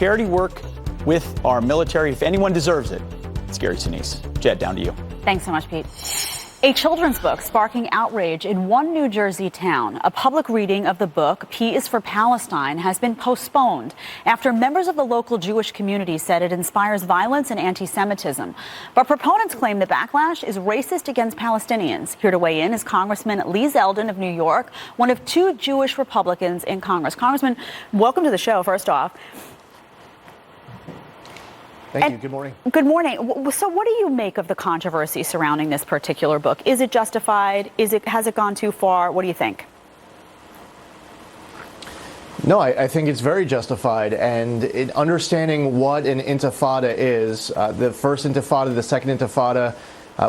charity work with our military. If anyone deserves it, it's Gary Sinise. Jed, down to you. Thanks so much, Pete. A children's book sparking outrage in one New Jersey town. A public reading of the book, P is for Palestine, has been postponed after members of the local Jewish community said it inspires violence and anti-Semitism. But proponents claim the backlash is racist against Palestinians. Here to weigh in is Congressman Lee Zeldin of New York, one of two Jewish Republicans in Congress. Congressman, welcome to the show, first off. Thank you. Good morning. Good morning. So what do you make of the controversy surrounding this particular book? Is it justified? Has it gone too far? What do you think? No, I think it's very justified. And in understanding what an intifada is, the first intifada, the second intifada,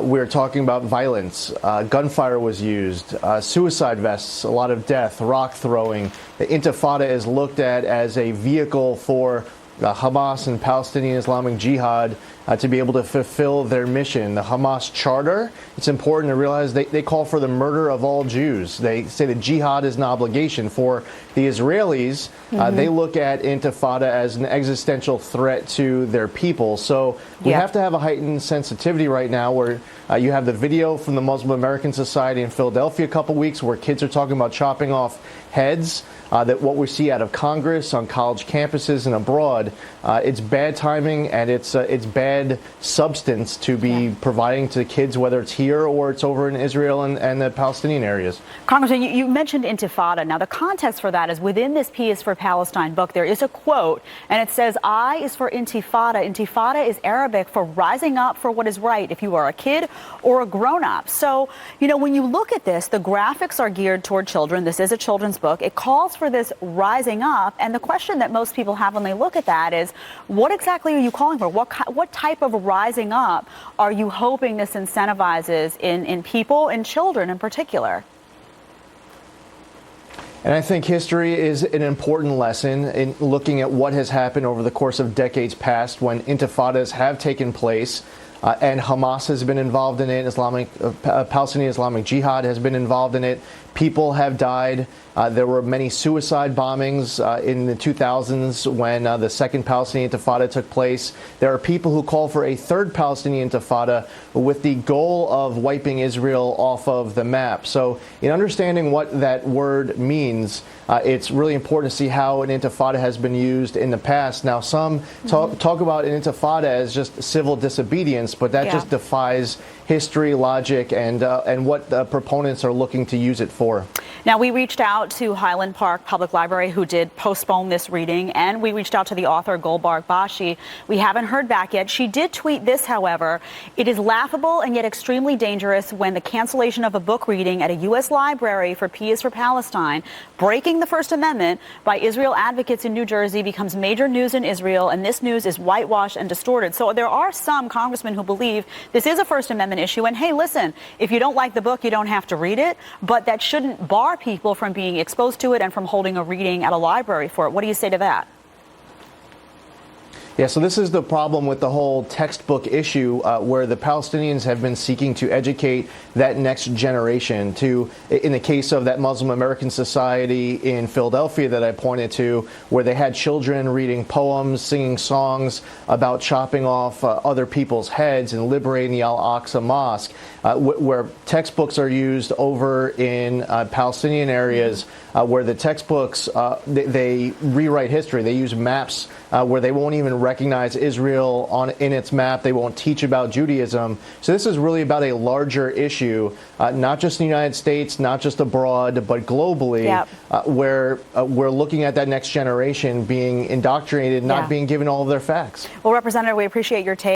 we're talking about violence. Gunfire was used, suicide vests, a lot of death, rock throwing. The intifada is looked at as a vehicle for Hamas and Palestinian Islamic Jihad to be able to fulfill their mission. The Hamas charter, it's important to realize they call for the murder of all Jews. They say that jihad is an obligation. For the Israelis, they look at intifada as an existential threat to their people. So we have to have a heightened sensitivity right now where you have the video from the Muslim American Society in Philadelphia a couple weeks where kids are talking about chopping off heads. That what we see out of Congress, on college campuses and abroad, it's bad timing and it's bad substance to be providing to kids, whether it's here or it's over in Israel and the Palestinian areas. Congressman, you mentioned intifada. Now, the context for that is within this P is for Palestine book, there is a quote, and it says, I is for intifada. Intifada is Arabic for rising up for what is right, if you are a kid or a grown-up. So, you know, when you look at this, the graphics are geared toward children. This is a children's book. It calls for this rising up, and the question that most people have when they look at that is, what exactly are you calling for? What type of rising up are you hoping this incentivizes in people, in children in particular? And I think history is an important lesson in looking at what has happened over the course of decades past when intifadas have taken place. And Hamas has been involved in it. Palestinian Islamic Jihad has been involved in it. People have died. There were many suicide bombings in the 2000s when the second Palestinian Intifada took place. There are people who call for a third Palestinian Intifada with the goal of wiping Israel off of the map. So in understanding what that word means, it's really important to see how an Intifada has been used in the past. Now, some talk about an Intifada as just civil disobedience, but that just defies history, logic, and what the proponents are looking to use it for. Now, we reached out to Highland Park Public Library, who did postpone this reading, and we reached out to the author, Golbarg Bashi. We haven't heard back yet. She did tweet this, however. It is laughable and yet extremely dangerous when the cancellation of a book reading at a U.S. library for P is for Palestine, breaking the First Amendment by Israel advocates in New Jersey, becomes major news in Israel, and this news is whitewashed and distorted. So there are some congressmen who believe this is a First Amendment issue, and hey, listen, if you don't like the book, you don't have to read it, but that shouldn't bar people from being exposed to it and from holding a reading at a library for it. What do you say to that? Yeah, so this is the problem with the whole textbook issue where the Palestinians have been seeking to educate that next generation in the case of that Muslim American Society in Philadelphia that I pointed to, where they had children reading poems, singing songs about chopping off other people's heads and liberating the Al-Aqsa Mosque, where textbooks are used over in Palestinian areas where the textbooks, they rewrite history. They use maps where they won't even recognize Israel in its map. They won't teach about Judaism. So this is really about a larger issue, not just in the United States, not just abroad, but globally, where we're looking at that next generation being indoctrinated, not being given all of their facts. Well, Representative, we appreciate your take.